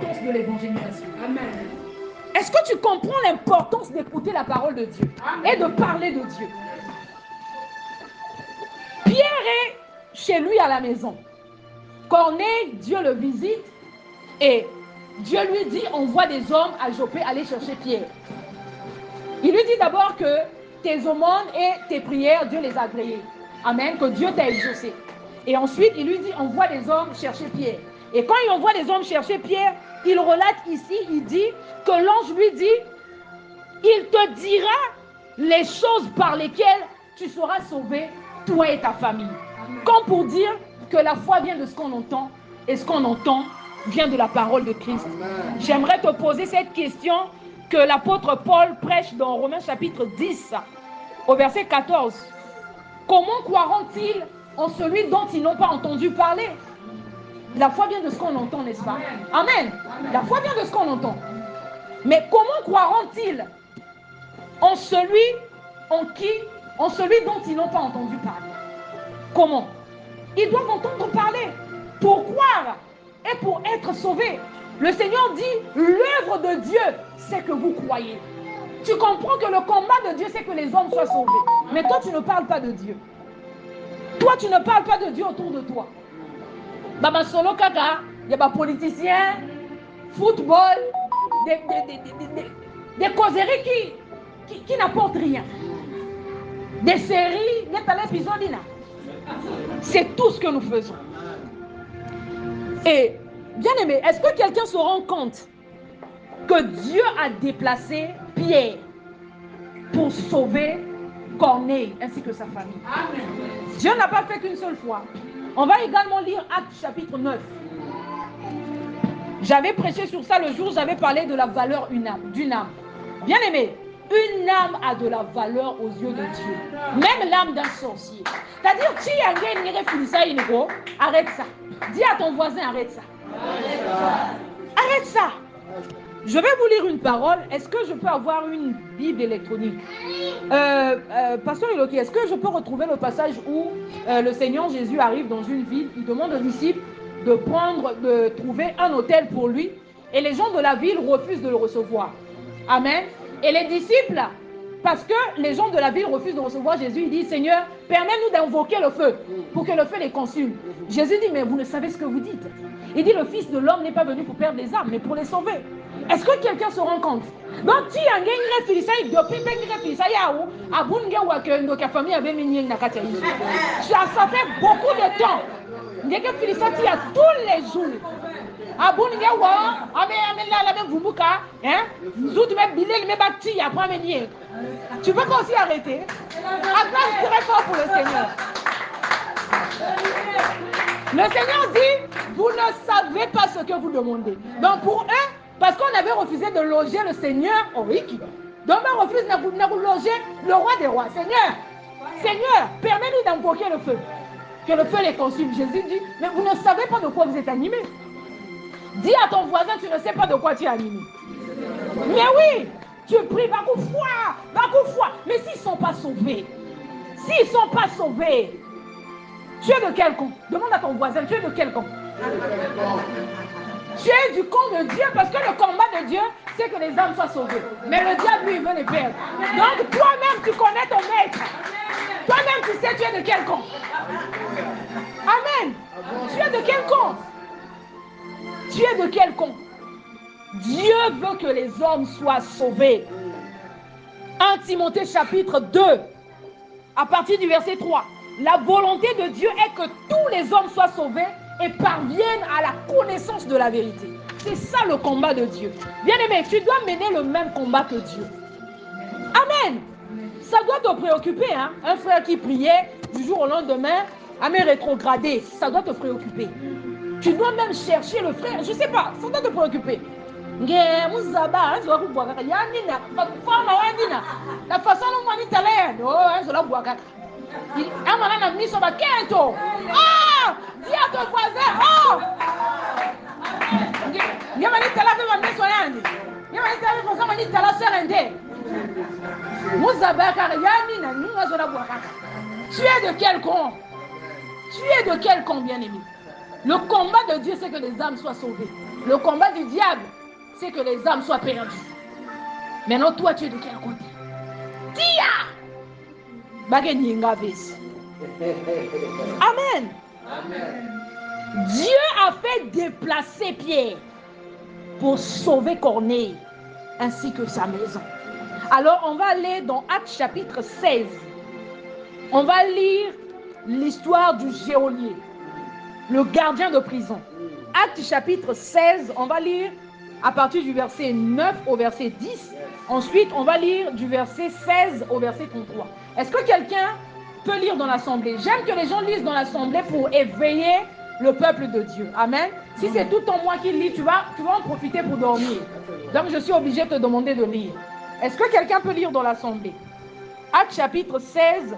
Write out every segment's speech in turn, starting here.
l'importance de l'évangélisation? Amen. Est-ce que tu comprends l'importance d'écouter la parole de Dieu et de parler de Dieu? Pierre est chez lui à la maison. Corneille, Dieu le visite et Dieu lui dit, envoie des hommes à Joppé aller chercher Pierre. Il lui dit d'abord que tes aumônes et tes prières, Dieu les a agréées. Amen, que Dieu t'a exaucé. Et ensuite, il lui dit, envoie des hommes chercher Pierre. Et quand il envoie des hommes chercher Pierre, il relate ici, il dit que l'ange lui dit, il te dira les choses par lesquelles tu seras sauvé, toi et ta famille. Comme pour dire que la foi vient de ce qu'on entend, et ce qu'on entend vient de la parole de Christ. J'aimerais te poser cette question que l'apôtre Paul prêche dans Romains chapitre 10, au verset 14. Comment croiront-ils en celui dont ils n'ont pas entendu parler? La foi vient de ce qu'on entend, n'est-ce pas? Amen. La foi vient de ce qu'on entend. Mais comment croiront-ils en celui dont ils n'ont pas entendu parler? Comment? Ils doivent entendre parler pour croire et pour être sauvés. Le Seigneur dit, l'œuvre de Dieu, c'est que vous croyez. Tu comprends que le combat de Dieu, c'est que les hommes soient sauvés. Mais toi, tu ne parles pas de Dieu. Toi, tu ne parles pas de Dieu autour de toi. Baba solo kaka, il y a des politiciens, football, des causeries qui n'apportent rien. Des séries, des épisodes. C'est tout ce que nous faisons. Et, bien aimé, est-ce que quelqu'un se rend compte que Dieu a déplacé Pierre pour sauver Corneille ainsi que sa famille? Amen. Dieu n'a pas fait qu'une seule fois. On va également lire Actes chapitre 9. J'avais prêché sur ça le jour où j'avais parlé de la valeur d'une âme. Bien aimé, une âme a de la valeur aux yeux de Dieu. Même l'âme d'un sorcier. C'est-à-dire, arrête ça. Dis à ton voisin, arrête ça. Arrête ça. Je vais vous lire une parole. Est-ce que je peux avoir une Bible électronique? Pasteur Iloki, est-ce que je peux retrouver le passage où le Seigneur Jésus arrive dans une ville, il demande aux disciples de trouver un hôtel pour lui, et les gens de la ville refusent de le recevoir. Amen. Et les disciples, parce que les gens de la ville refusent de recevoir Jésus, ils disent, Seigneur, permets-nous d'invoquer le feu, pour que le feu les consume. Jésus dit, mais vous ne savez ce que vous dites. Il dit, le Fils de l'homme n'est pas venu pour perdre les âmes, mais pour les sauver. Est-ce que quelqu'un se rend compte? Donc, tu as ça fait beaucoup de temps. Tu as tous les jours. Tu peux pas aussi arrêter? Acclame très fort pour le Seigneur. Le Seigneur dit, vous ne savez pas ce que vous demandez. Donc pour eux, parce qu'on avait refusé de loger le Seigneur au Wiki, donc on refuse de loger le roi des rois. Seigneur, permets-nous d'invoquer le feu. Que le feu les consume. Jésus dit, mais vous ne savez pas de quoi vous êtes animés. Dis à ton voisin, tu ne sais pas de quoi tu es animé. Mais oui, tu pries, beaucoup foi. Mais s'ils ne sont pas sauvés, tu es de quel camp? Demande à ton voisin, tu es de quel camp? Tu es du camp de Dieu, parce que le combat de Dieu, c'est que les âmes soient sauvées. Mais le diable, lui, il veut les perdre. Donc toi-même, tu connais ton maître. Toi-même, tu sais, tu es de quel camp? Amen. Tu es de quel camp? Tu es de quel camp? Dieu veut que les hommes soient sauvés. 1 Timothée chapitre 2, à partir du verset 3. La volonté de Dieu est que tous les hommes soient sauvés et parviennent à la connaissance de la vérité. C'est ça le combat de Dieu. Bien-aimé, tu dois mener le même combat que Dieu. Amen. Ça doit te préoccuper, hein? Un frère qui priait du jour au lendemain, amen, rétrogradé, ça doit te préoccuper. Tu dois même chercher le frère, je ne sais pas, ça doit te préoccuper. La façon dont on dit dis à ton voisin, tu es de quel camp? Tu es de quel camp, bien-aimé? Le combat de Dieu, c'est que les âmes soient sauvées. Le combat du diable, c'est que les âmes soient perdues. Maintenant, toi, tu es de quel côté? Tia! Amen. Amen. Dieu a fait déplacer Pierre pour sauver Corneille ainsi que sa maison. Alors, on va aller dans Actes chapitre 16. On va lire l'histoire du geôlier, le gardien de prison. Actes chapitre 16, on va lire à partir du verset 9 au verset 10. Ensuite, on va lire du verset 16 au verset 33. Est-ce que quelqu'un peut lire dans l'assemblée? J'aime que les gens lisent dans l'assemblée pour éveiller le peuple de Dieu. Amen. Si c'est tout en moi qui lit, tu vas en profiter pour dormir. Donc, je suis obligé de te demander de lire. Est-ce que quelqu'un peut lire dans l'assemblée? Actes chapitre 16,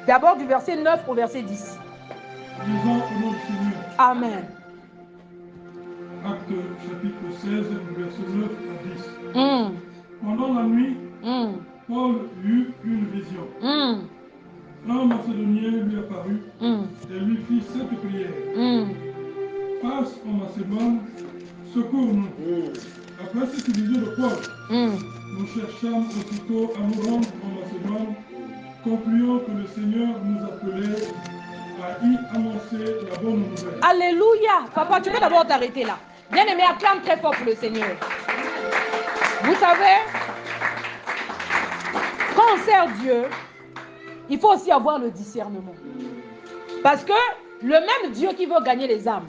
d'abord du verset 9 au verset 10. Lisons au nom du Seigneur. Amen. Acte chapitre 16, verset 9 à 10. Pendant la nuit, Paul eut une vision. Un Macédonien lui apparut et lui fit cette prière. Passe en Macédoine, secours-nous. Après cette vision de Paul, nous cherchâmes aussitôt à nous rendre en Macédoine, concluant que le Seigneur nous appelait à y annoncer la bonne nouvelle. Alléluia. Papa, tu peux d'abord t'arrêter là. Bien-aimé, acclame très fort pour le Seigneur. Vous savez, quand on sert Dieu, il faut aussi avoir le discernement. Parce que le même Dieu qui veut gagner les âmes,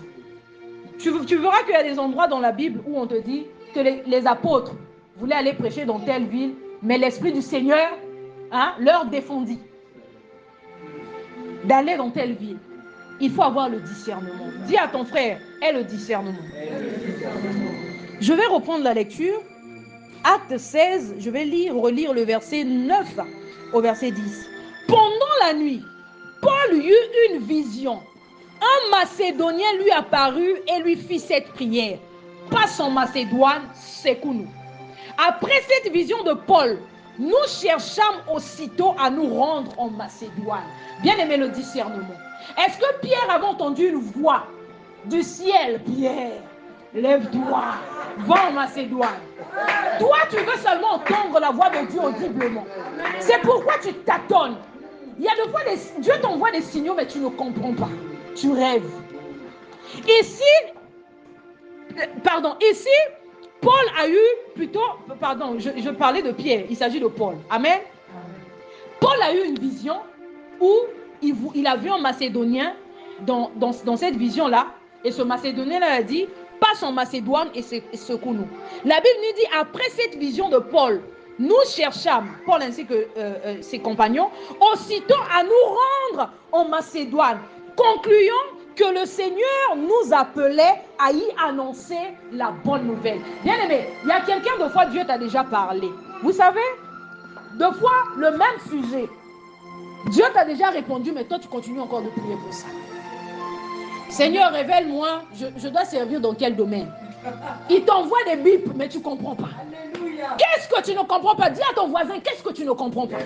tu verras qu'il y a des endroits dans la Bible où on te dit que les apôtres voulaient aller prêcher dans telle ville, mais l'Esprit du Seigneur leur défendit d'aller dans telle ville. Il faut avoir le discernement. Dis à ton frère, aie le discernement. Je vais reprendre la lecture. Acte 16, je vais relire le verset 9 au verset 10. Pendant la nuit, Paul eut une vision. Un Macédonien lui apparut et lui fit cette prière. Passe en Macédoine, secours-nous. Après cette vision de Paul, nous cherchâmes aussitôt à nous rendre en Macédoine. Bien aimé le discernement. Est-ce que Pierre avait entendu une voix du ciel? Pierre, lève-toi, va en Macédoine. Toi, tu veux seulement entendre la voix de Dieu audiblement. C'est pourquoi tu tâtonnes. Il y a des fois, Dieu t'envoie des signaux, mais tu ne comprends pas. Tu rêves. Ici, Paul a eu plutôt, je parlais de Pierre, il s'agit de Paul. Amen. Paul a eu une vision où il a vu un Macédonien dans cette vision-là, et ce Macédonien-là a dit, passe en Macédoine et secours-nous. La Bible nous dit, après cette vision de Paul, nous cherchâmes, Paul ainsi que ses compagnons, aussitôt à nous rendre en Macédoine, concluant que le Seigneur nous appelait à y annoncer la bonne nouvelle. Bien aimé, il y a quelqu'un, de fois Dieu t'a déjà parlé. Vous savez, de fois le même sujet, Dieu t'a déjà répondu, mais toi tu continues encore de prier pour ça. Seigneur, révèle-moi, je dois servir dans quel domaine? Il t'envoie des bips, mais tu ne comprends pas. Qu'est-ce que tu ne comprends pas? Dis à ton voisin, qu'est-ce que tu ne comprends pas?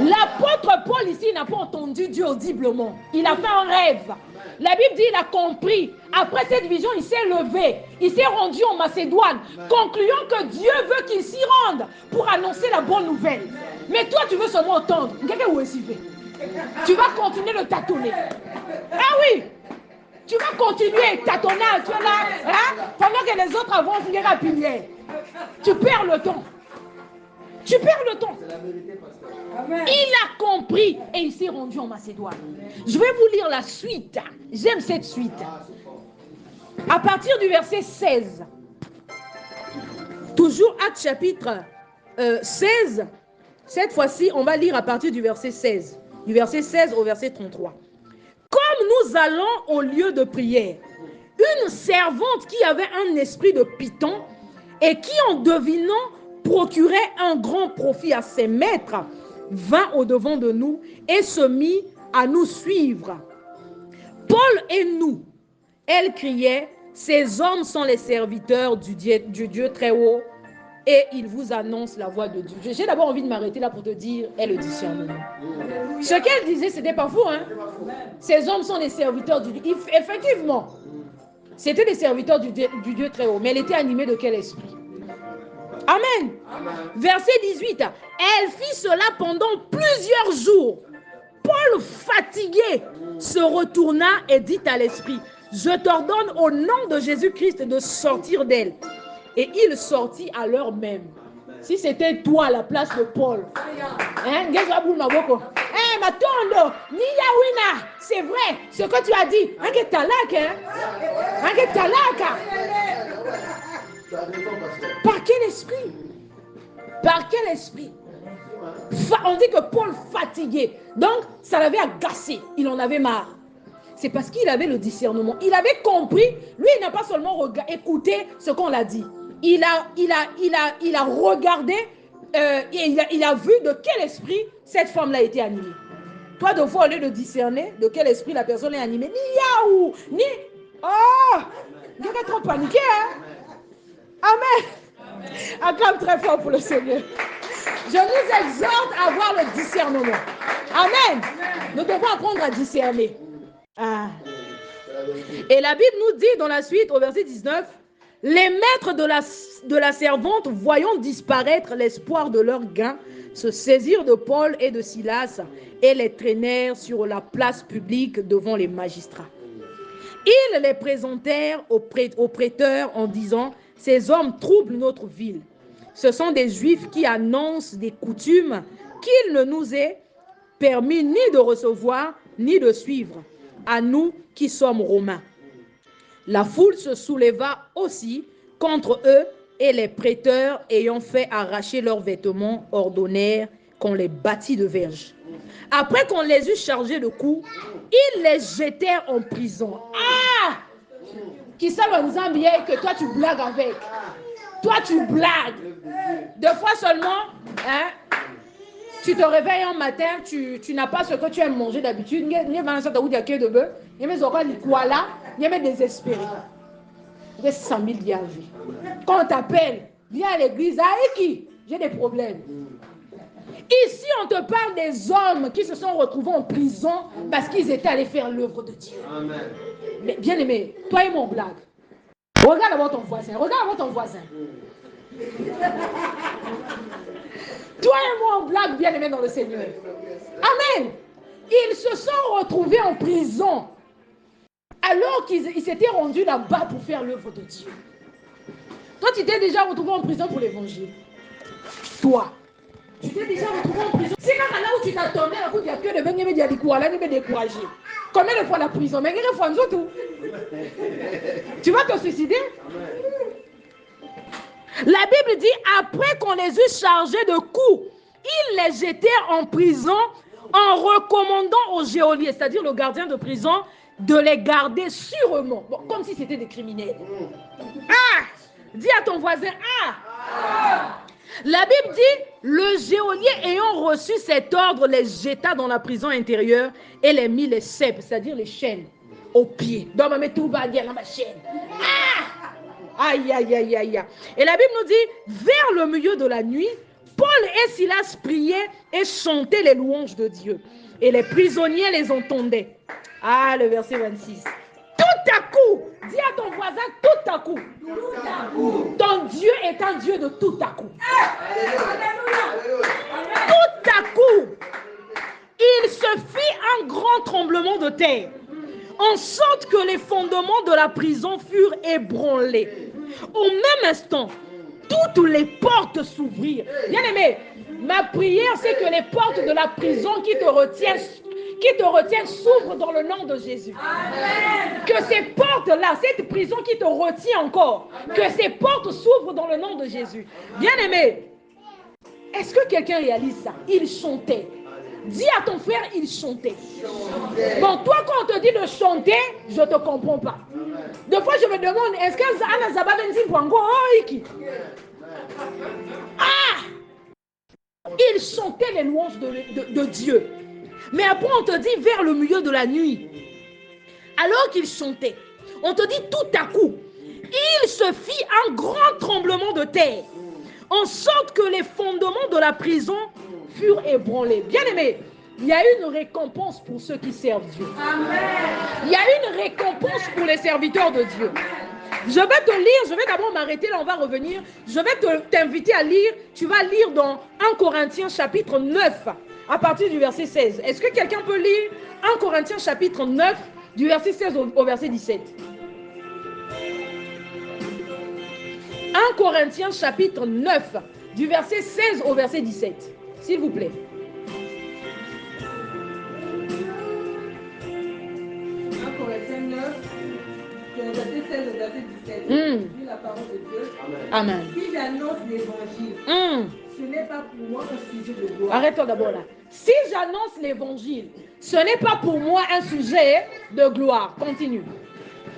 L'apôtre Paul ici n'a pas entendu Dieu audiblement. Il a fait un rêve. La Bible dit, il a compris. Après cette vision, il s'est levé. Il s'est rendu en Macédoine, concluant que Dieu veut qu'il s'y rende pour annoncer la bonne nouvelle. Mais toi, tu veux seulement entendre. Tu vas continuer de tâtonner. Ah oui! Tu vas continuer, tâtonner, tu es là, pendant que les autres avancent, il y a la pilière. Tu perds le temps. Tu perds le temps. C'est la vérité, pasteur. Amen. Il a compris et il s'est rendu en Macédoine. Je vais vous lire la suite. J'aime cette suite. À partir du verset 16. Toujours Actes chapitre 16. Cette fois-ci, on va lire à partir du verset 16. Du verset 16 au verset 33. Comme nous allons au lieu de prière, une servante qui avait un esprit de python et qui, en devinant, procurait un grand profit à ses maîtres, vint au-devant de nous et se mit à nous suivre. Paul et nous, elle criait, ces hommes sont les serviteurs du Dieu très haut, et il vous annonce la voix de Dieu. J'ai d'abord envie de m'arrêter là pour te dire, est le discernement. Ce qu'elle disait, ce n'était pas faux. Hein? Ces hommes sont les serviteurs du Dieu. Effectivement, c'était des serviteurs du Dieu très haut, mais elle était animée de quel esprit? Amen. Amen. Verset 18. Elle fit cela pendant plusieurs jours. Paul, fatigué, se retourna et dit à l'esprit, je t'ordonne au nom de Jésus-Christ de sortir d'elle. Et il sortit à l'heure même. Si c'était toi à la place de Paul, c'est vrai, ce que tu as dit. Par quel esprit? Par quel esprit? On dit que Paul fatigué. Donc, ça l'avait agacé. Il en avait marre. C'est parce qu'il avait le discernement. Il avait compris. Lui, il n'a pas seulement écouté ce qu'on l'a dit. Il a regardé, il a vu de quel esprit cette femme-là a été animée. Toi, de fois, au lieu de discerner de quel esprit la personne est animée, ni yaou, ni... Oh! Il est trop paniqué, hein? Amen! Acclame très fort pour le Seigneur. Je nous exhorte à avoir le discernement. Amen. Nous devons apprendre à discerner. Ah. Et la Bible nous dit dans la suite, au verset 19, les maîtres de la servante, voyant disparaître l'espoir de leur gain, se saisirent de Paul et de Silas et les traînèrent sur la place publique devant les magistrats. Ils les présentèrent aux prêteurs en disant, ces hommes troublent notre ville. Ce sont des Juifs qui annoncent des coutumes qu'il ne nous est permis ni de recevoir, ni de suivre, à nous qui sommes Romains. La foule se souleva aussi contre eux et les prêteurs, ayant fait arracher leurs vêtements, ordonnèrent qu'on les bâtît de verges. Après qu'on les eut chargés de coups, ils les jetèrent en prison. Ah! Qui ça le bien que toi tu blagues avec? Toi tu blagues. Deux fois seulement, hein? Tu te réveilles un matin, tu n'as pas ce que tu aimes manger d'habitude. Il y a de bœuf, il y a des désespérés. Il y a 100 000 diables. Quand on t'appelle, viens à l'église, qui? J'ai des problèmes. Ici, on te parle des hommes qui se sont retrouvés en prison parce qu'ils étaient allés faire l'œuvre de Dieu. Amen. Mais bien aimé, toi et mon blague. Regarde d'abord ton voisin. Regarde d'abord ton voisin. Toi et moi, on blague bien aimé dans le Seigneur. Amen. Ils se sont retrouvés en prison alors qu'ils s'étaient rendus là-bas pour faire l'œuvre de Dieu. Toi, tu t'es déjà retrouvé en prison pour l'évangile. Toi, tu t'es déjà retrouvé en prison. C'est quand là où tu t'attendais, là où il y a que de venir me dire découragé. Combien de fois la prison? Mais combien de fois nous autres? Tu vas te suicider? La Bible dit, après qu'on les eut chargés de coups, ils les jetèrent en prison en recommandant au geôlier, c'est-à-dire le gardien de prison, de les garder sûrement. Bon, comme si c'était des criminels. Ah! Dis à ton voisin, ah! La Bible dit, le geôlier ayant reçu cet ordre, les jeta dans la prison intérieure et les mit les cèpes, c'est-à-dire les chaînes, aux pieds. Donc, on met tout va dire dans ma chaîne. Ah! Aïe, aïe, aïe, aïe. Et la Bible nous dit, vers le milieu de la nuit, Paul et Silas priaient et chantaient les louanges de Dieu. Et les prisonniers les entendaient. Ah, le verset 26. Tout à coup, dis à ton voisin, tout à coup. Tout à coup. Ton Dieu est un Dieu de tout à coup. Tout à coup, il se fit un grand tremblement de terre, en sorte que les fondements de la prison furent ébranlés. Au même instant, toutes les portes s'ouvrirent. Bien aimé, ma prière, c'est que les portes de la prison qui te retiennent s'ouvrent dans le nom de Jésus. Amen. Que ces portes-là, cette prison qui te retient encore, amen, que ces portes s'ouvrent dans le nom de Jésus. Bien aimé, est-ce que quelqu'un réalise ça? Il chantait. Dis à ton frère, il chantait. Bon, toi, quand on te dit de chanter, je ne te comprends pas. Deux fois, je me demande, est-ce que Anna Zabadenzi Bwango, il chantait les louanges de Dieu. Mais après, on te dit vers le milieu de la nuit. Alors qu'il chantait, on te dit tout à coup, il se fit un grand tremblement de terre, en sorte que les fondements de la prison furent ébranlés. Bien-aimés, il y a une récompense pour ceux qui servent Dieu. Amen. Il y a une récompense pour les serviteurs de Dieu. Je vais te lire, je vais d'abord m'arrêter, là on va revenir. Je vais t'inviter à lire, tu vas lire dans 1 Corinthiens chapitre 9, à partir du verset 16. Est-ce que quelqu'un peut lire 1 Corinthiens chapitre 9, du verset 16 au verset 17? 1 Corinthiens chapitre 9, du verset 16 au verset 17. S'il vous plaît. 1 Corinthiens 9, verset 16 au verset 17. Dis la parole de Dieu. Amen. Si j'annonce l'évangile, ce n'est pas pour moi un sujet de gloire. Arrête-toi d'abord là. Si j'annonce l'évangile, ce n'est pas pour moi un sujet de gloire. Continue.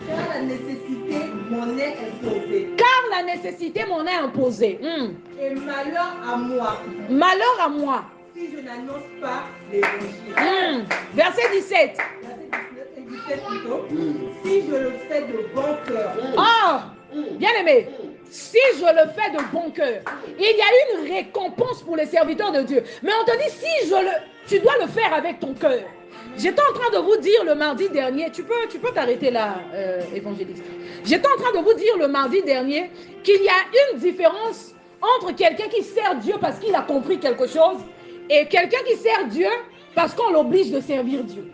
Car la nécessité m'en est imposée. Car la nécessité m'en est imposée. Et malheur à moi. Malheur à moi. Si je n'annonce pas l'évangile. Verset 17. Verset 19 et 17 plutôt. Si je le fais de bon cœur. Oh, bien aimé. Si je le fais de bon cœur, il y a une récompense pour les serviteurs de Dieu. Mais on te dit, tu dois le faire avec ton cœur. J'étais en train de vous dire le mardi dernier, tu peux t'arrêter là, évangéliste. J'étais en train de vous dire le mardi dernier qu'il y a une différence entre quelqu'un qui sert Dieu parce qu'il a compris quelque chose et quelqu'un qui sert Dieu parce qu'on l'oblige de servir Dieu.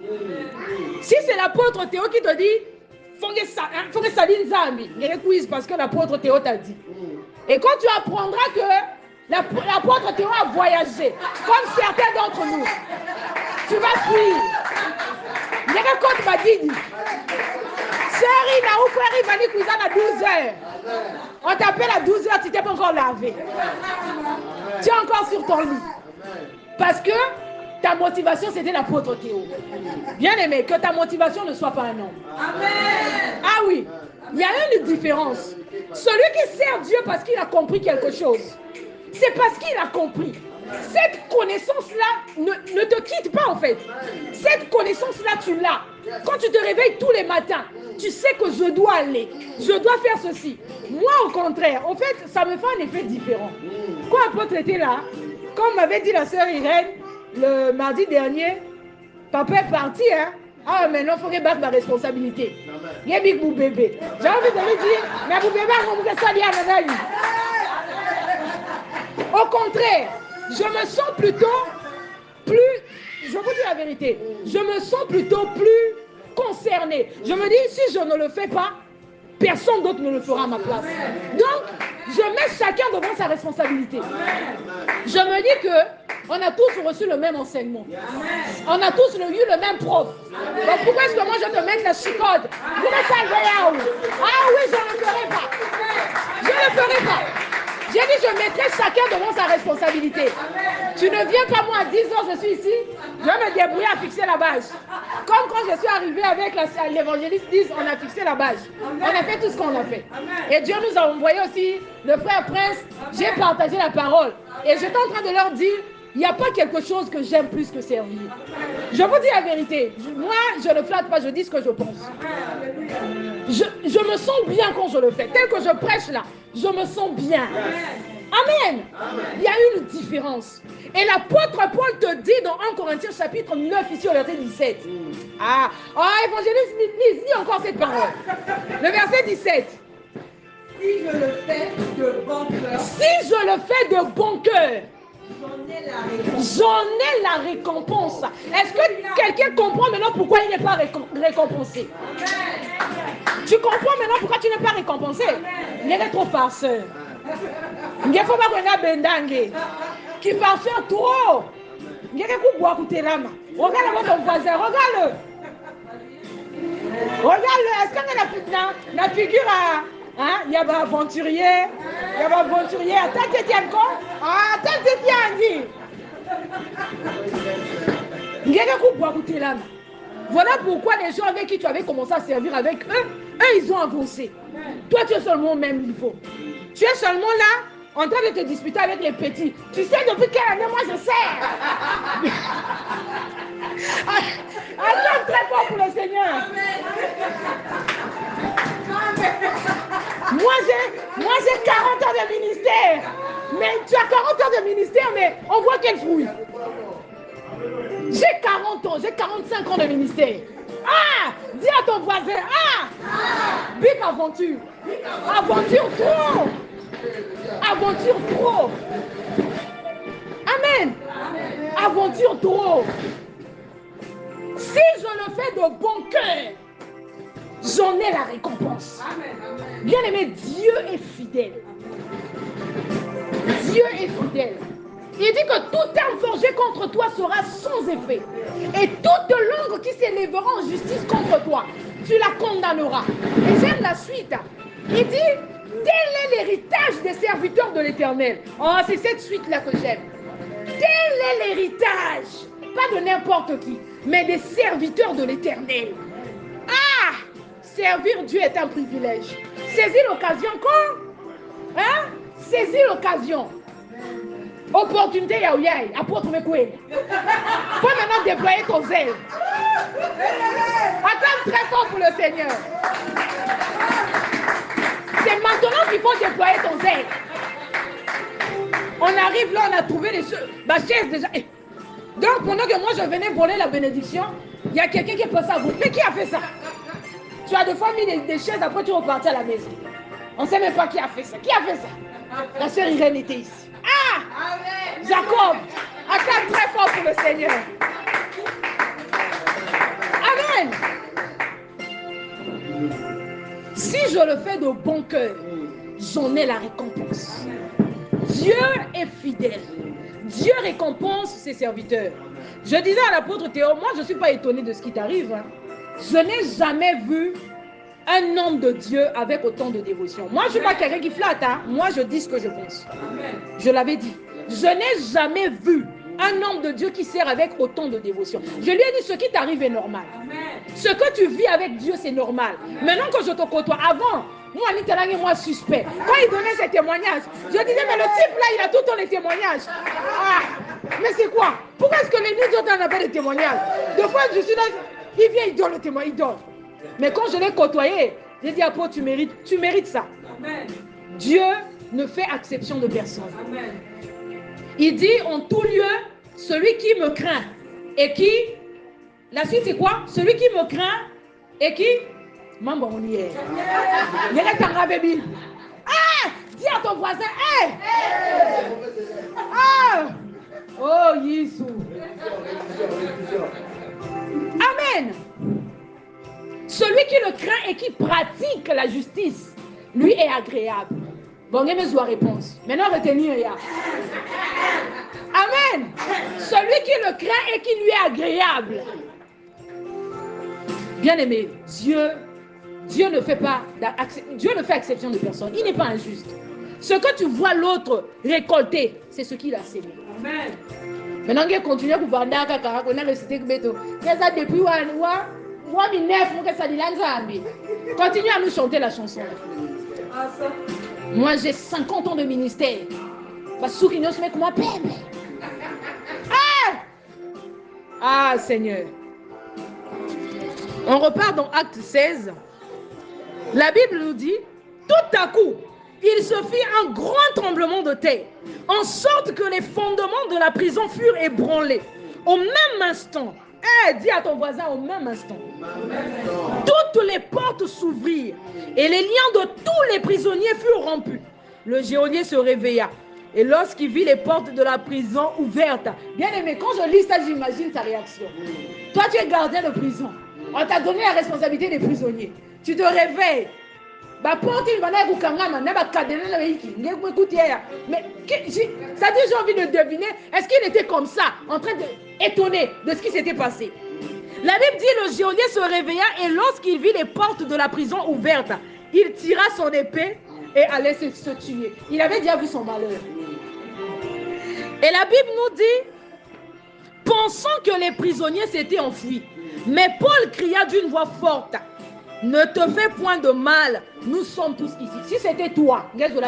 Si c'est l'apôtre Théo qui te dit, faut que ça dise Zambi, il y a des quiz parce que l'apôtre Théo t'a dit. Et quand tu apprendras que l'apôtre Théo a voyagé, comme certains d'entre nous, tu vas fuir. Il y a un côté m'a dit, Seri na ou frère Ivani Kouizan à 12 heures. On t'appelle à 12 heures, tu t'es pas encore lavé. Tu es encore sur ton lit. Parce que ta motivation c'était l'apôtre Théo. Bien aimé, que ta motivation ne soit pas un homme. Amen. Ah oui, il y a une différence. Celui qui sert Dieu parce qu'il a compris quelque chose, c'est parce qu'il a compris. Cette connaissance-là ne te quitte pas en fait. Cette connaissance-là, tu l'as. Quand tu te réveilles tous les matins, tu sais que je dois aller, je dois faire ceci. Moi, au contraire, en fait, ça me fait un effet différent. Quand l'apôtre était là, comme m'avait dit la sœur Irène, le mardi dernier, papa est parti, hein. Ah, maintenant, il faut qu'il batte ma responsabilité. Il y a big bébé. J'ai envie de lui dire, mais vous bébé, on vous fait ça, il y a un. Au contraire, je me sens plutôt plus, je vous dis la vérité, je me sens plutôt plus concerné. Je me dis, si je ne le fais pas, personne d'autre ne le fera à ma place. Donc, je mets chacun devant sa responsabilité. Je me dis que on a tous reçu le même enseignement. On a tous eu le même prof. Donc, pourquoi est-ce que moi je te mets la chicote? Vous me savez là où? Ah oui, je ne le ferai pas. Je ne le ferai pas. J'ai dit, je mettrai chacun devant sa responsabilité. Tu ne viens pas moi à 10 ans, je suis ici. Je vais me débrouiller à fixer la bâche. Comme quand je suis arrivée avec l'évangéliste 10, on a fixé la bâche. On a fait tout ce qu'on a fait. Et Dieu nous a envoyé aussi le frère Prince. J'ai partagé la parole. Et j'étais en train de leur dire, il n'y a pas quelque chose que j'aime plus que servir. Je vous dis la vérité. Moi, je ne flatte pas, je dis ce que je pense. Je me sens bien quand je le fais. Tel que je prêche là, je me sens bien. Amen. Il y a une différence. Et l'apôtre Paul te dit dans 1 Corinthiens chapitre 9, ici au verset 17. Évangéliste, lis encore cette parole. Le verset 17. Si je le fais de bon cœur. Si je le fais de bon cœur. J'en ai la récompense. Est-ce que quelqu'un comprend maintenant pourquoi il n'est pas récompensé? Tu comprends maintenant pourquoi tu n'es pas récompensé? Il est trop farceur. Il ne faut pas qu'on ait bendangue. Qui farceur trop. Il y a beaucoup boire écouter l'âme. Regarde ton voisin, regarde-le. Regarde-le. Est-ce qu'on a la figure à... Hein? Il y a un aventurier. Il y a un aventurier. Attends, tu tiens quoi? Attends, tu tiens, dit. Il y a beaucoup boire écouter l'âme. Voilà pourquoi les gens avec qui tu avais commencé à servir avec eux, ils ont avancé. Toi, tu es seulement au même niveau. Tu es seulement là, en train de te disputer avec les petits. Tu sais depuis quelle année moi je sers. Attends très fort pour le Seigneur. Moi, j'ai 40 ans de ministère. Mais tu as 40 ans de ministère, mais on voit quel fruit. J'ai 40 ans, j'ai 45 ans de ministère. Ah! Dis à ton voisin, ah! Big aventure. Aventure trop. Aventure trop. Amen. Aventure trop. Si je le fais de bon cœur, j'en ai la récompense. Bien aimé, Dieu est fidèle. Dieu est fidèle. Il dit que toute arme forgée contre toi sera sans effet. Et toute langue qui s'élèvera en justice contre toi, tu la condamneras. Et j'aime la suite. Il dit, tel est l'héritage des serviteurs de l'Éternel. Oh, c'est cette suite-là que j'aime. Tel est l'héritage, pas de n'importe qui, mais des serviteurs de l'Éternel. Ah! Servir Dieu est un privilège. Saisis l'occasion quand? Hein? Saisis l'occasion. Opportunité yaouyai, apôtre Mekoué. Faut maintenant déployer ton zèle. Attends très fort pour le Seigneur. C'est maintenant qu'il faut déployer ton zèle. On arrive là, on a trouvé les choses. Ma chaise déjà. Donc pendant que moi je venais voler la bénédiction, il y a quelqu'un qui est passé à vous. Mais qui a fait ça? Tu as des fois mis des chaises, après tu repartis à la maison. On ne sait même pas qui a fait ça. Qui a fait ça? La sœur Irène était ici. Ah! Amen. Jacob, acclame très fort pour le Seigneur. Amen. Si je le fais de bon cœur, j'en ai la récompense. Dieu est fidèle. Dieu récompense ses serviteurs. Je disais à l'apôtre Théo, moi je ne suis pas étonné de ce qui t'arrive. Hein. Je n'ai jamais vu un homme de Dieu avec autant de dévotion. Moi, je ne suis pas quelqu'un qui flatte. Hein. Moi, je dis ce que je pense. Amen. Je l'avais dit. Je n'ai jamais vu un homme de Dieu qui sert avec autant de dévotion. Je lui ai dit, ce qui t'arrive est normal. Amen. Ce que tu vis avec Dieu, c'est normal. Amen. Maintenant que je te côtoie, avant, moi, suspect. Quand il donnait ses témoignages, je disais, mais le type là, il a tout le temps les témoignages. Ah, mais c'est quoi? Pourquoi est-ce que les nuits d'autres n'ont pas de témoignages? Deux fois, je suis là, il vient, il donne le témoignage, il donne. Mais quand je l'ai côtoyé, j'ai dit, apôtre, tu mérites ça. Amen. Dieu ne fait exception de personne. Amen. Il dit en tout lieu, celui qui me craint et qui... La suite c'est quoi? Celui qui me craint et qui... Mambo on y est. Ah! Dis à ton voisin, hey! Ah! Oh, Yisou. Amen. Celui qui le craint et qui pratique la justice, lui est agréable. Bon, il y a mes réponse. Maintenant, retenir. Amen. Celui qui le craint et qui lui est agréable. Bien aimé, Dieu ne fait exception de personne. Il n'est pas injuste. Ce que tu vois l'autre récolter, c'est ce qu'il a sémé. Amen. Maintenant, il continue à vous vendre on a récité que depuis continue à nous chanter la chanson. Moi, j'ai 50 ans de ministère. Ah, Seigneur. On repart dans Acte 16. La Bible nous dit, tout à coup, il se fit un grand tremblement de terre, en sorte que les fondements de la prison furent ébranlés. Au même instant, dis à ton voisin, au même instant, toutes les portes s'ouvrirent et les liens de tous les prisonniers furent rompus. Le geôlier se réveilla et lorsqu'il vit les portes de la prison ouvertes, bien aimé, quand je lis ça, j'imagine sa réaction. Toi, tu es gardien de prison. On t'a donné la responsabilité des prisonniers. Tu te réveilles. Mais ça dit, j'ai envie de deviner, est-ce qu'il était comme ça, en train d'étonné de ce qui s'était passé? La Bible dit, le geôlier se réveilla et lorsqu'il vit les portes de la prison ouvertes, il tira son épée et allait se tuer. Il avait déjà vu son malheur. Et la Bible nous dit, pensant que les prisonniers s'étaient enfuis, mais Paul cria d'une voix forte, ne te fais point de mal, nous sommes tous ici. Si c'était toi, si c'était...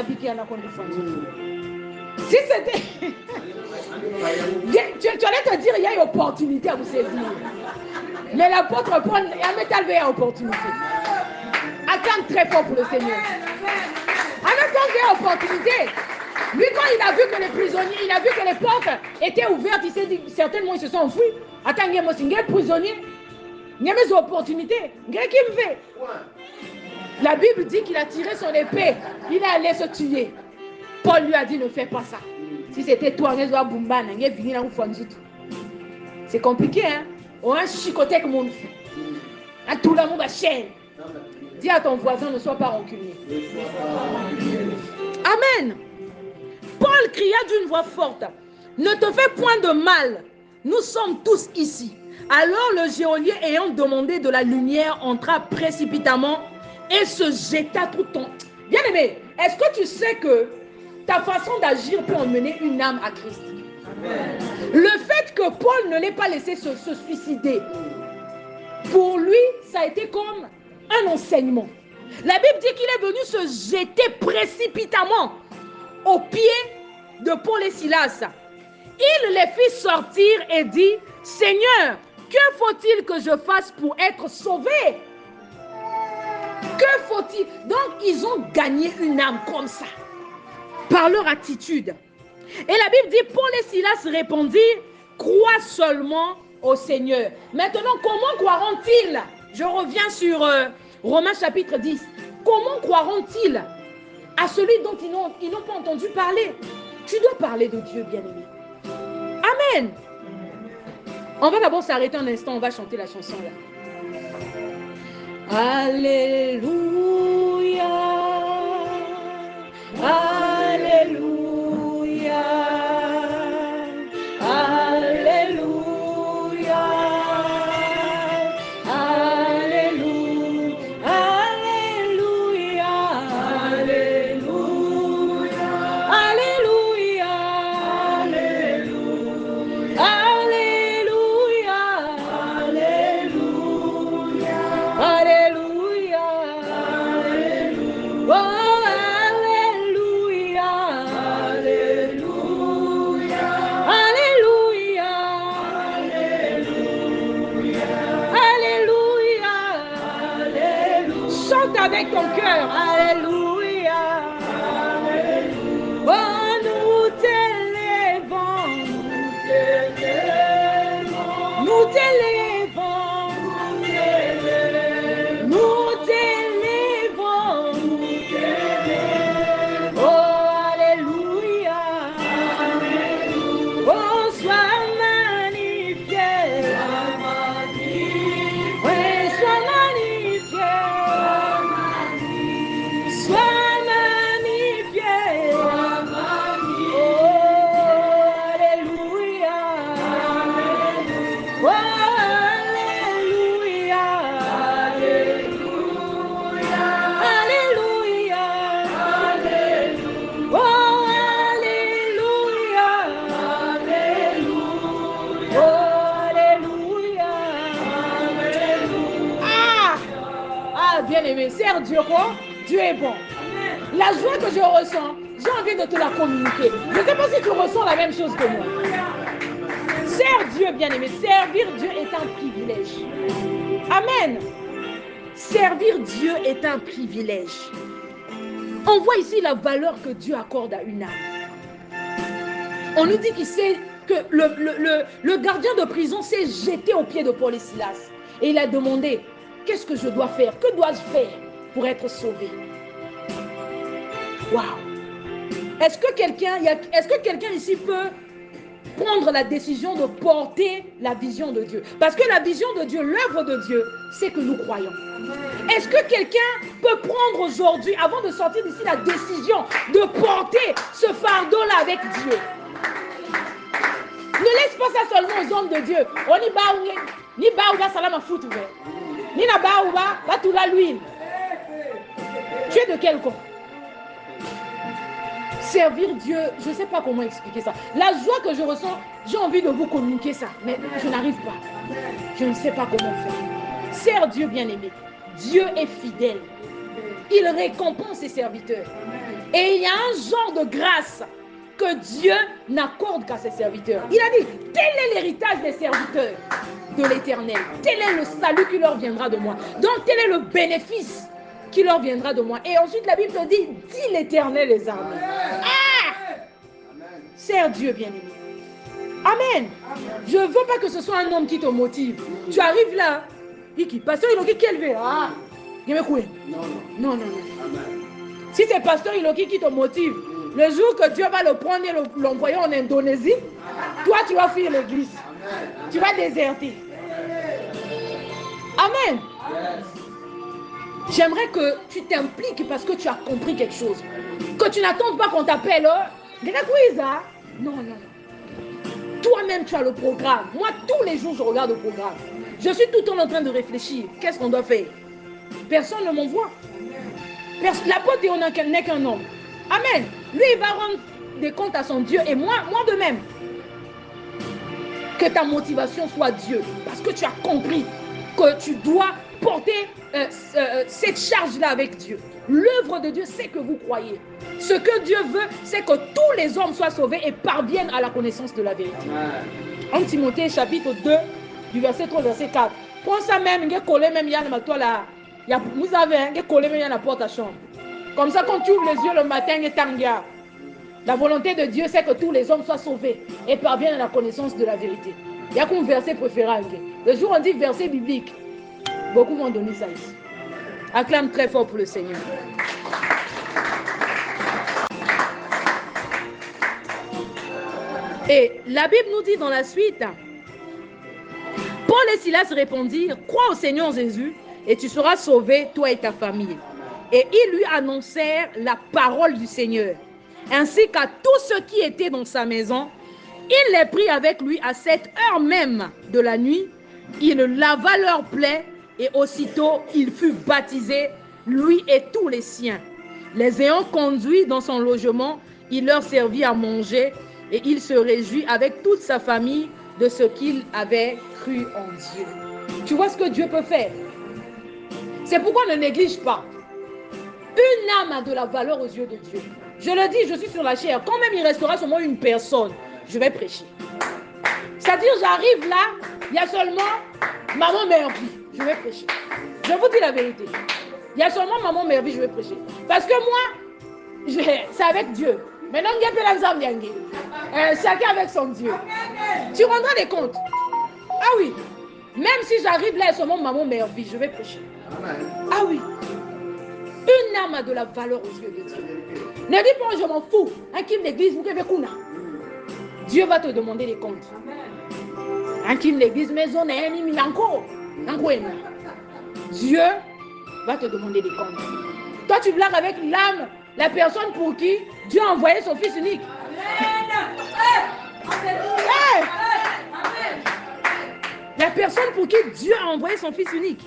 tu allais te dire, il y a une opportunité à vous saisir. Mais l'apôtre Paul, il y a une opportunité. Acclame très fort pour le Seigneur. En même temps qu'il y a opportunité. Lui, quand il a vu que les prisonniers, il a vu que les portes étaient ouvertes, il s'est dit, certainement ils se sont enfuis. Attends, il y a un prisonnier. Il y a des opportunités. Qui me fait? La Bible dit qu'il a tiré son épée. Il est allé se tuer. Paul lui a dit, ne fais pas ça. Si c'était toi, c'est compliqué, hein? On a un chicoté comme on fait. Tout le monde a chaîne. Dis à ton voisin, ne sois pas rancunier. Amen. Paul cria d'une voix forte, ne te fais point de mal, nous sommes tous ici. Alors le geôlier, ayant demandé de la lumière, entra précipitamment et se jeta tout en... Bien-aimé, est-ce que tu sais que ta façon d'agir peut emmener une âme à Christ? Amen. Le fait que Paul ne l'ait pas laissé se suicider, pour lui, ça a été comme un enseignement. La Bible dit qu'il est venu se jeter précipitamment aux pieds de Paul et Silas. Il les fit sortir et dit, Seigneur, que faut-il que je fasse pour être sauvé? Que faut-il? Donc, ils ont gagné une âme comme ça, par leur attitude. Et la Bible dit, Paul et Silas répondirent, crois seulement au Seigneur. Maintenant, comment croiront-ils? Je reviens sur Romains chapitre 10. Comment croiront-ils à celui dont ils n'ont pas entendu parler? Tu dois parler de Dieu, bien-aimé. Amen. On va d'abord s'arrêter un instant, on va chanter la chanson là. Alléluia. Alléluia. Alléluia. Alléluia. Alléluia. Alléluia. Alléluia. Oh, alléluia. Alléluia. Alléluia. Chante avec ton cœur. Alléluia. Oh, nous t'élèvons. Nous t'élèvons. Nous t'élèvons. Oh, alléluia. Oh, sois magnifié. Oui, sois magnifié. Sois magnifié. Oh, alléluia. Oh, alléluia. Alléluia. Oh, alléluia. Oh, alléluia. Ah, bien-aimé, sers Dieu quoi? Dieu est bon. La joie que je ressens, j'ai envie de te la communiquer. Je ne sais pas si tu ressens la même chose que moi. Sers Dieu, bien-aimé. Servir Dieu est un privilège. Amen. Servir Dieu est un privilège. On voit ici la valeur que Dieu accorde à une âme. On nous dit qu'il sait que le gardien de prison s'est jeté aux pieds de Paul et Silas. Et il a demandé, qu'est-ce que je dois faire? Que dois-je faire pour être sauvé? Waouh! Est-ce que quelqu'un ici peut prendre la décision de porter la vision de Dieu? Parce que la vision de Dieu, l'œuvre de Dieu, c'est que nous croyons. Est-ce que quelqu'un peut prendre aujourd'hui, avant de sortir d'ici, la décision de porter ce fardeau-là avec Dieu? Ne laisse pas ça seulement aux hommes de Dieu. On y va, ni baouba salam à foutre, ni na baouba, va tout la l'huile. Tu es de quel camp? Servir Dieu, je ne sais pas comment expliquer ça. La joie que je ressens, j'ai envie de vous communiquer ça, mais je n'arrive pas. Je ne sais pas comment faire. Sers Dieu, bien-aimé. Dieu est fidèle. Il récompense ses serviteurs. Et il y a un genre de grâce que Dieu n'accorde qu'à ses serviteurs. Il a dit, tel est l'héritage des serviteurs de l'Éternel. Tel est le salut qui leur viendra de moi. Donc, tel est le bénéfice qui leur viendra de moi. Et ensuite, la Bible te dit, dit l'Éternel des armées. Ah! Sers Dieu, bien-aimé. Amen. Je ne veux pas que ce soit un homme qui te motive. Tu arrives là, pasteur, il a qui élevé. Ah, non. Si c'est pasteur Iloki qui te motive, le jour que Dieu va le prendre et l'envoyer en Indonésie, toi tu vas fuir l'église. Tu vas déserter. Amen. J'aimerais que tu t'impliques parce que tu as compris quelque chose. Que tu n'attends pas qu'on t'appelle. Non. Toi-même tu as le programme. Moi tous les jours je regarde le programme. Je suis tout le temps en train de réfléchir. Qu'est-ce qu'on doit faire? Personne ne m'envoie. L'apôtre n'est qu'un homme. Amen. Lui, il va rendre des comptes à son Dieu et moi de même. Que ta motivation soit Dieu. Parce que tu as compris que tu dois porter cette charge-là avec Dieu. L'œuvre de Dieu, c'est que vous croyez. Ce que Dieu veut, c'est que tous les hommes soient sauvés et parviennent à la connaissance de la vérité. En Timothée, chapitre 2, du verset 3 au verset 4. Prends ça même, il y a collé même, il y a toi là. Vous avez un collé même, il y a la porte à chambre. Comme ça, quand tu ouvres les yeux le matin, il y a Tangia. La volonté de Dieu, c'est que tous les hommes soient sauvés et parviennent à la connaissance de la vérité. Il y a comme verset préféré. Le jour où on dit verset biblique, beaucoup vont donner ça ici. Acclame très fort pour le Seigneur. Et la Bible nous dit dans la suite, Paul et Silas répondirent, crois au Seigneur Jésus et tu seras sauvé, toi et ta famille. Et ils lui annoncèrent la parole du Seigneur, ainsi qu'à tous ceux qui étaient dans sa maison. Il les prit avec lui à cette heure même de la nuit. Il lava leurs plaies et aussitôt il fut baptisé, lui et tous les siens. Les ayant conduits dans son logement, il leur servit à manger et il se réjouit avec toute sa famille de ce qu'il avait cru en Dieu. Tu vois ce que Dieu peut faire? C'est pourquoi ne néglige pas. Une âme a de la valeur aux yeux de Dieu. Je le dis, je suis sur la chair. Quand même il restera seulement une personne, je vais prêcher. C'est-à-dire, j'arrive là, il y a seulement maman Mervi, je vais prêcher. Je vous dis la vérité. Il y a seulement maman Mervi, je vais prêcher. Parce que moi, c'est avec Dieu. Maintenant, chacun avec son Dieu. Tu rendras des comptes. Ah oui. Même si j'arrive là, il y a seulement maman Mervi, je vais prêcher. Ah oui. Une âme a de la valeur aux yeux de Dieu. Ne dis pas, je m'en fous. Un kim d'église, vous avez kuna. Dieu va te demander des comptes. Un kim d'église, maison, Dieu va te demander des comptes. Toi, tu blagues avec l'âme, la personne pour qui Dieu a envoyé son fils unique. Hey! La personne pour qui Dieu a envoyé son fils unique.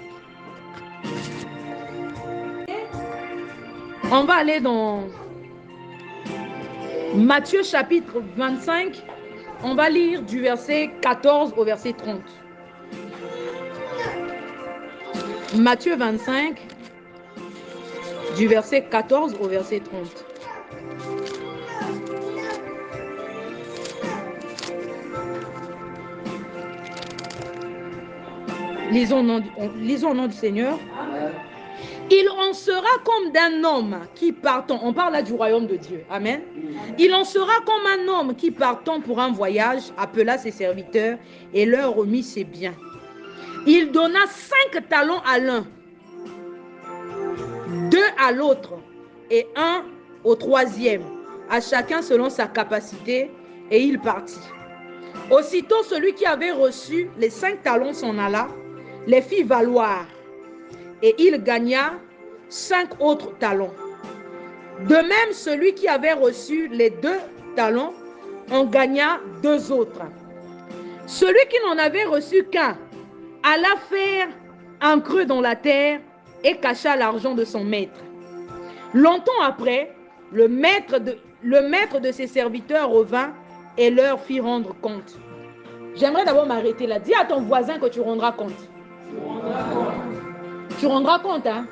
On va aller dans Matthieu chapitre 25. On va lire du verset 14 au verset 30. Matthieu 25, du verset 14 au verset 30. Lisons au nom du Seigneur. Il en sera comme d'un homme qui partant, on parle là du royaume de Dieu, amen. Il en sera comme un homme qui partant pour un voyage appela ses serviteurs et leur remit ses biens. Il donna 5 talents à l'un, 2 à l'autre et 1 au troisième, à chacun selon sa capacité, et il partit. Aussitôt celui qui avait reçu les 5 talents s'en alla, les fit valoir. Et il gagna 5 autres talents. De même, celui qui avait reçu les 2 talents en gagna 2 autres. Celui qui n'en avait reçu qu'un alla faire un creux dans la terre et cacha l'argent de son maître. Longtemps après, le maître de ses serviteurs revint et leur fit rendre compte. J'aimerais d'abord m'arrêter là. Dis à ton voisin que tu rendras compte. Tu rendras compte, hein?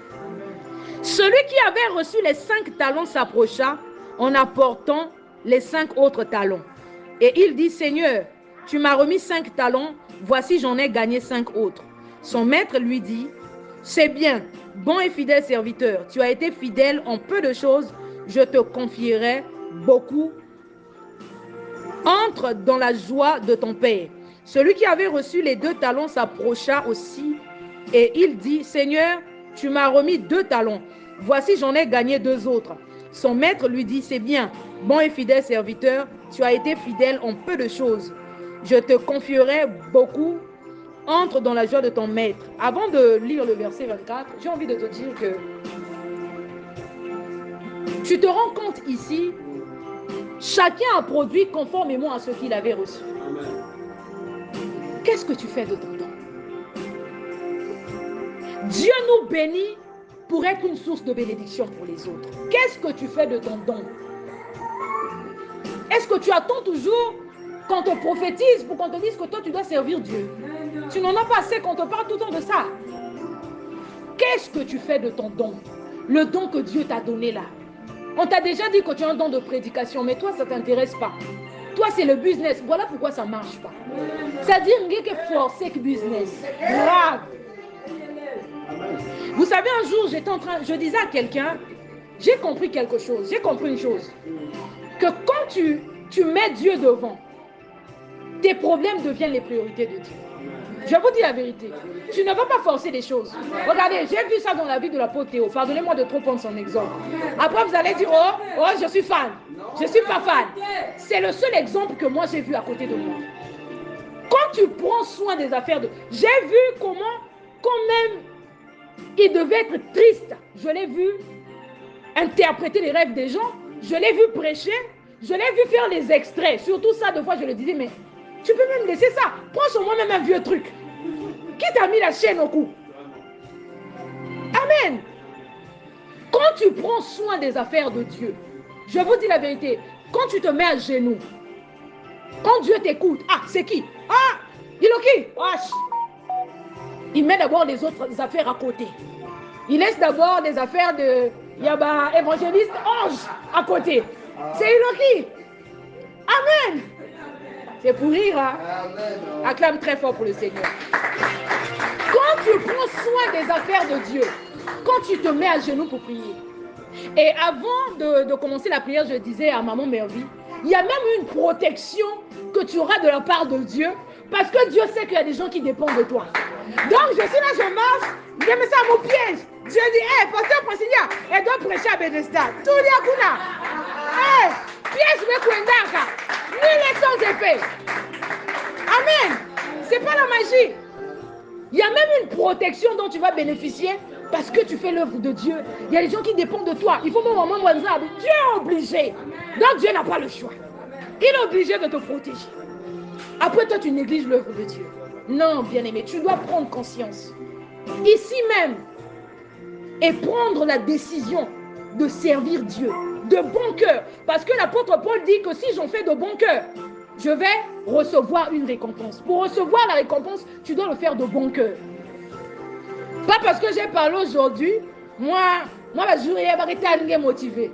Celui qui avait reçu les 5 talents s'approcha en apportant les 5 autres talents. Et il dit, Seigneur, tu m'as remis 5 talents, voici j'en ai gagné 5 autres. Son maître lui dit, c'est bien, bon et fidèle serviteur, tu as été fidèle en peu de choses, je te confierai beaucoup. Entre dans la joie de ton Père. Celui qui avait reçu les 2 talents s'approcha aussi et il dit, Seigneur, tu m'as remis 2 talents. Voici, j'en ai gagné 2 autres. Son maître lui dit, c'est bien, bon et fidèle serviteur, tu as été fidèle en peu de choses. Je te confierai beaucoup. Entre dans la joie de ton maître. Avant de lire le verset 24, j'ai envie de te dire que tu te rends compte ici, chacun a produit conformément à ce qu'il avait reçu. Qu'est-ce que tu fais de ton don? Dieu nous bénit pour être une source de bénédiction pour les autres. Qu'est-ce que tu fais de ton don? Est-ce que tu attends toujours qu'on te prophétise pour qu'on te dise que toi tu dois servir Dieu? Tu n'en as pas assez qu'on te parle tout le temps de ça. Qu'est-ce que tu fais de ton don? Le don que Dieu t'a donné là. On t'a déjà dit que tu as un don de prédication, mais toi ça ne t'intéresse pas. Toi c'est le business. Voilà pourquoi ça ne marche pas. C'est-à-dire qu'il y a forcer que business. Grave. Vous savez, un jour je disais à quelqu'un, j'ai compris quelque chose. J'ai compris une chose. Que quand tu mets Dieu devant, tes problèmes deviennent les priorités de Dieu. Je vous dis la vérité. Tu ne vas pas forcer les choses. Regardez, j'ai vu ça dans la vie de l'apôtre Théo. Pardonnez-moi de trop prendre son exemple. Après, vous allez dire, oh, je suis fan. Je ne suis pas fan. C'est le seul exemple que moi j'ai vu à côté de moi. Quand tu prends soin des affaires de... J'ai vu comment, quand même, il devait être triste. Je l'ai vu interpréter les rêves des gens. Je l'ai vu prêcher. Je l'ai vu faire les extraits. Surtout ça, deux fois, je le disais, mais tu peux même laisser ça. Prends sur moi-même un vieux truc. Qui t'a mis la chaîne au cou? Amen. Quand tu prends soin des affaires de Dieu, je vous dis la vérité, quand tu te mets à genoux, quand Dieu t'écoute, c'est qui? Il est qui? Il met d'abord les autres affaires à côté. Il laisse d'abord des affaires de évangéliste ange à côté. C'est Iloki. Amen. C'est pour rire, hein? Acclame très fort pour le Seigneur. Quand tu prends soin des affaires de Dieu, quand tu te mets à genoux pour prier, et avant de commencer la prière, je disais à Maman Mervie, il y a même une protection que tu auras de la part de Dieu, parce que Dieu sait qu'il y a des gens qui dépendent de toi. Donc je suis là, je marche, je mets ça à mon piège. Je dis, pasteur Princilia, elle doit prêcher à Bethesda. Tout y a kuna. Piège me kwendaka. Nul est sans effet. Amen. C'est pas la magie. Il y a même une protection dont tu vas bénéficier parce que tu fais l'œuvre de Dieu. Il y a des gens qui dépendent de toi. Il faut même moment Dieu est obligé. Donc Dieu n'a pas le choix. Il est obligé de te protéger. Après toi, tu négliges l'œuvre de Dieu. Non, bien-aimé, tu dois prendre conscience. Ici même, et prendre la décision de servir Dieu de bon cœur. Parce que l'apôtre Paul dit que si j'en fais de bon cœur, je vais recevoir une récompense. Pour recevoir la récompense, tu dois le faire de bon cœur. Pas parce que j'ai parlé aujourd'hui, moi, je suis motivé.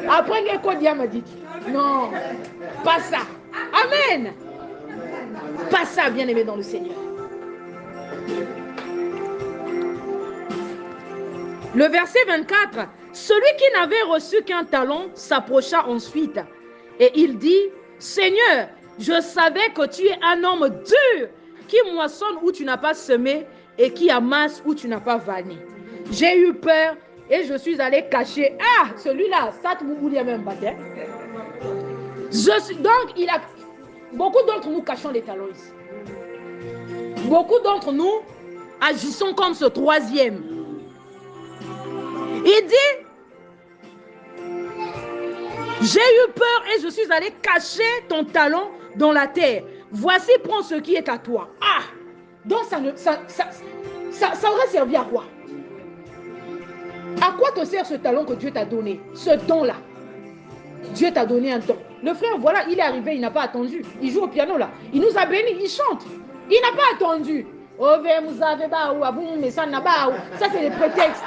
Après, je m'a dit, non, pas ça. Amen. Pas ça, bien-aimé dans le Seigneur. Le verset 24, celui qui n'avait reçu qu'un talent s'approcha ensuite et il dit, Seigneur, je savais que tu es un homme dur qui moissonne où tu n'as pas semé et qui amasse où tu n'as pas vanné. J'ai eu peur et je suis allé cacher. Celui-là, ça te mouille même baptême. Donc, beaucoup d'entre nous cachons les talents ici. Beaucoup d'entre nous agissons comme ce troisième. Il dit, j'ai eu peur et je suis allé cacher ton talent dans la terre. Voici, prends ce qui est à toi. Donc ça aurait servi à quoi? À quoi te sert ce talent que Dieu t'a donné? Ce don-là. Dieu t'a donné un don. Le frère, voilà, il est arrivé, il n'a pas attendu. Il joue au piano là. Il nous a bénis, il chante. Il n'a pas attendu. Ça, c'est des prétextes.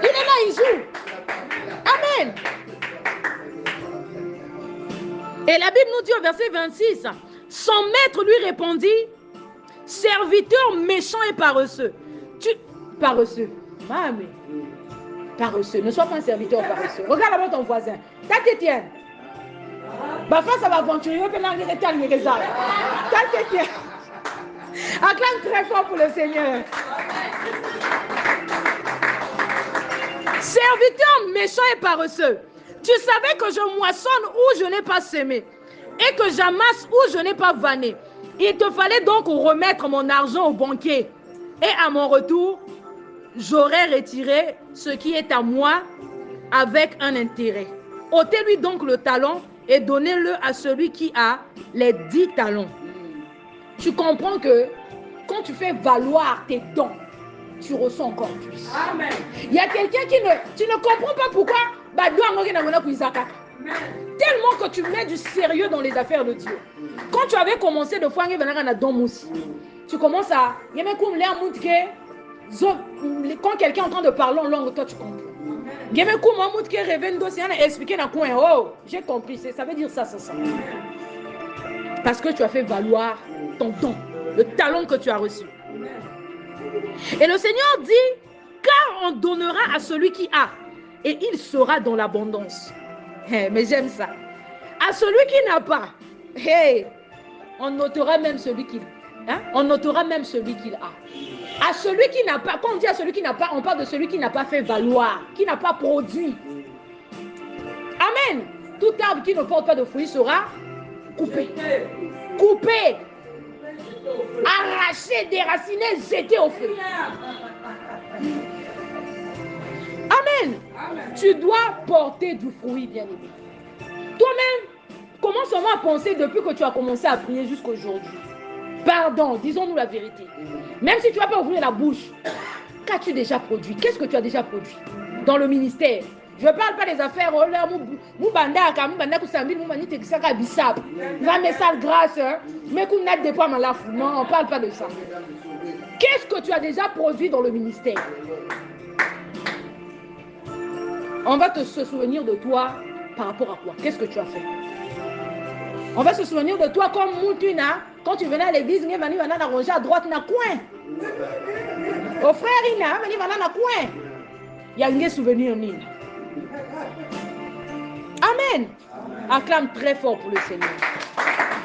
Il est là, il joue. Amen. Et la Bible nous dit au verset 26, son maître lui répondit, Serviteur méchant et paresseux. Paresseux. Mamie. Paresseux. Ne sois pas un serviteur paresseux. Regarde d'abord ton voisin. T'Étienne. Bah, face à l'aventurier, on peut l'enlever les talons et les arbres. T'Étienne. Acclame très fort pour le Seigneur. Serviteur méchant et paresseux. Tu savais que je moissonne où je n'ai pas semé et que j'amasse où je n'ai pas vanné. Il te fallait donc remettre mon argent au banquier. Et à mon retour, j'aurais retiré ce qui est à moi avec un intérêt. Ôtez-lui donc le talon et donnez-le à celui qui a les 10 talons. Tu comprends que quand tu fais valoir tes dons, tu reçois encore plus. Amen. Il y a quelqu'un qui tu ne comprends pas pourquoi. Tellement que tu mets du sérieux dans les affaires de Dieu. Quand tu avais commencé de faire tu commences à... Quand quelqu'un est en train de parler en langue, toi tu comprends. Oh, j'ai compris, ça veut dire ça. Parce que tu as fait valoir ton don, le talent que tu as reçu. Et le Seigneur dit, car on donnera à celui qui a, et il sera dans l'abondance. Hey, mais j'aime ça. À celui qui n'a pas, hey, on notera même celui qui on notera même celui qu'il a. À celui qui n'a pas, quand on dit à celui qui n'a pas, on parle de celui qui n'a pas fait valoir, qui n'a pas produit. Amen. Tout arbre qui ne porte pas de fruits sera coupé. Coupé. Arraché, déraciné, jeté au feu. Amen. Tu dois porter du fruit, bien-aimé. Toi-même, commence seulement à penser depuis que tu as commencé à prier jusqu'à aujourd'hui. Pardon, disons-nous la vérité. Même si tu vas pas ouvrir la bouche, qu'as-tu déjà produit? Qu'est-ce que tu as déjà produit dans le ministère? Je ne parle pas des affaires. Oh là, grâce. Mais qu'on n'a pas mal. Non, on ne parle pas de ça. Qu'est-ce que tu as déjà produit dans le ministère? On va se souvenir de toi par rapport à quoi? Qu'est-ce que tu as fait? On va se souvenir de toi comme Moutina. Quand tu venais à l'église, tu venais à ranger à droite, dans le coin. Au frère, il venait dans le coin. Il y a un souvenir. Amen. Acclame très fort pour le Seigneur.